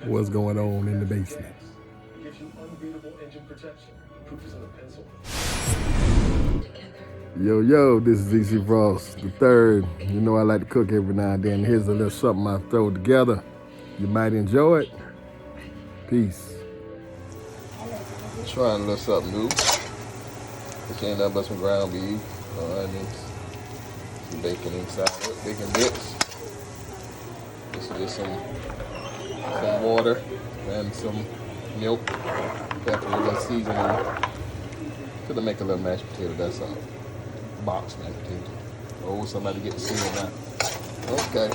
what's going on in the basement. Gives you unbeatable engine protection. Proof is in the pencil. Yo, this is EC Frost the third. You know I like to cook every now and then. Here's a little something I throw together. You might enjoy it. Peace. Trying a little something new. This ain't nothing but some ground beef, onions, some bacon inside it, bacon bits. This is just some water and some milk, pepper, a little seasoning to make a little mashed potato. That's all. Box mashed potato. Oh, somebody get to see it now. Okay.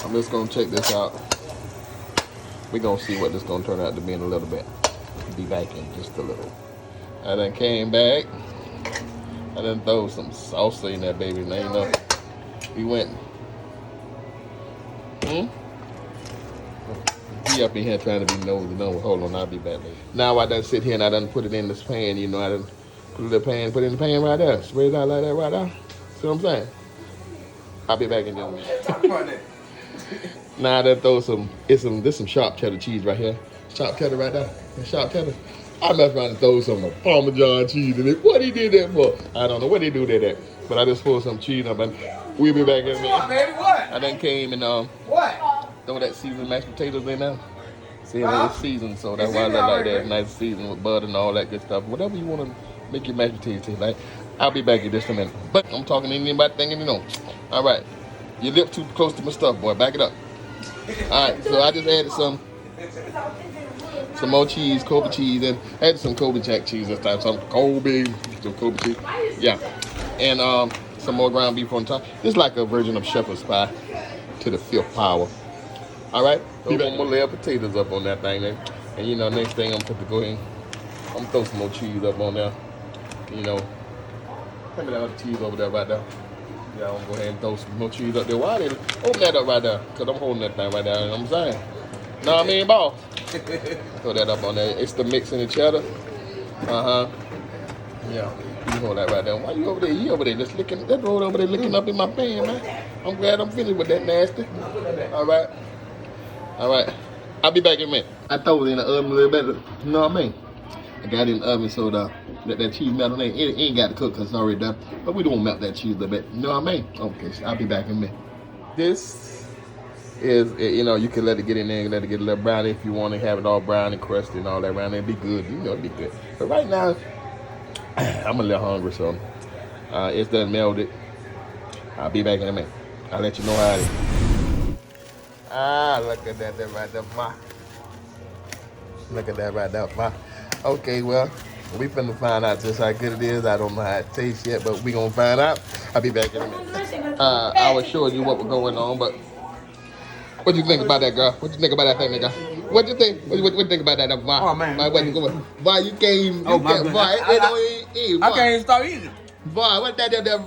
I'm just gonna check this out. We're gonna see what this gonna turn out to be in a little bit. Be back in just a little. I done came back. I done throw some salsa in that baby. Now you know we went. He up in here trying to be nosy. No, hold on, I'll be back later. Now I done sit here and I done put it in this pan. You know, I done put it in the pan right there. Spread it out like that right there. See what I'm saying? I'll be back in there. Now I done throw some sharp cheddar cheese right here. Sharp cheddar right there. Sharp cheddar. I mess around and throw some Parmesan cheese in it. What he did that for? I don't know what he do that at. But I just poured some cheese up and we'll be back in there. What, baby? What? I done came and What? throw that seasoned mashed potatoes in there. See, it's seasoned, so that's why I look like that. Nice seasoned with butter and all that good stuff. Whatever you want to make your mashed potatoes taste like. I'll be back in just a minute. But I'm talking to anybody thinking, you know. All right. Your lip too close to my stuff, boy. Back it up. All right. So I just added some more cheese, Kobe cheese, and added some Kobe Jack cheese this time. Some Kobe cheese. Yeah. And some more ground beef on top. It's like a version of shepherd's pie to the fifth power. All right, throw one more layer of potatoes up on that thing there. And you know, next thing I'm going to go ahead, I'm going to throw some more cheese up on there. You know, hand me that other cheese over there right there. Yeah, I'm going to go ahead and throw some more cheese up there. Why did open that up right there? Because I'm holding that thing right there, you know what I'm saying? Know what I mean, boss? Throw that up on there. It's the mix in the cheddar. Yeah, you hold that right there. Why you over there? You over there just licking, that road over there licking up in my pan, man. I'm glad I'm finished with that nasty. All right, I'll be back in a minute. I throw it in the oven a little bit, you know what I mean? I got it in the oven so that cheese melt on it. It ain't got to cook because it's already done, but we don't melt that cheese a little bit, you know what I mean? Okay, so I'll be back in a minute. This is, you know, you can let it get in there and let it get a little brown if you want to have it all brown and crusty and all that around there. It'd be good, you know, it'd be good. But right now, I'm a little hungry, so it's done melted. I'll be back in a minute. I'll let you know how it is. Look at that right there, ma. Look at that right there, ma. Okay, well, we finna find out just how good it is. I don't know how it tastes yet, but we gonna find out. I'll be back in a minute. I was showing you what was going on, but what you think about that, girl? What you think about that thing, nigga? What you think? What you think about that, ma? Oh, man. Boy, you can't even. Oh, my goodness. I can't even start eating. Boy, what that right there,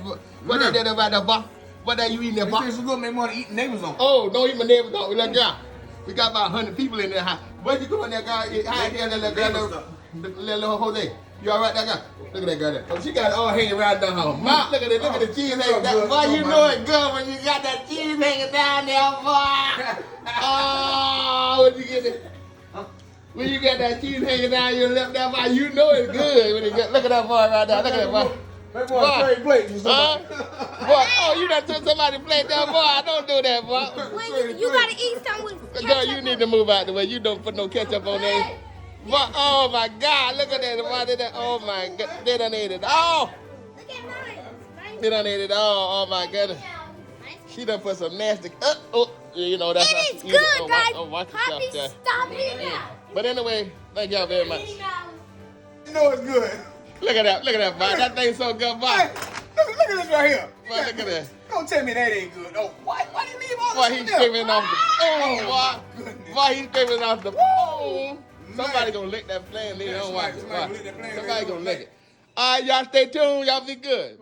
boy? What that you eating there, boy? This is what make me want to eat neighbors on. Oh, don't eat my neighbors on. Look, yeah. We got about 100 people in there. Where you going there, guy? Hi, there, little Jose. You all right, that guy? Look at that girl there. Oh, she got it all hanging right down her mouth. Look at it. Look at the cheese hanging down. Boy, you know it good when you got that cheese hanging down there, boy. Oh, when you get it. When you got that cheese hanging down your lip, that boy, you know it's good. When you get, look at that boy right there. Look at that boy. That boy trade plates or something. Boy, oh, you done took somebody plate there, boy. Don't do that, boy. When you gotta eat something with ketchup. Girl, you need to move out the way. You don't put no ketchup on there. But, oh my God, look at that. Oh my God, they done ate it all. Look at mine. They done ate it all. Oh my goodness. She done put some nasty. You know that's. It is good, guys. Watch Poppy, yourself there. stop eating it. But anyway, thank y'all very much. You know it's good. Look at that, boy. That thing's so good, boy. Hey, look at this right here. Boy, look at that. Don't tell me that ain't good. Oh, why do you leave all Boy, this he's there? scraping off the. Oh, boy. goodness. Boy, he's scraping off the. Woo. Somebody gonna lick that flame. They don't watch it. Somebody gonna lick that flame. Somebody gonna lick it. All right, y'all stay tuned. Y'all be good.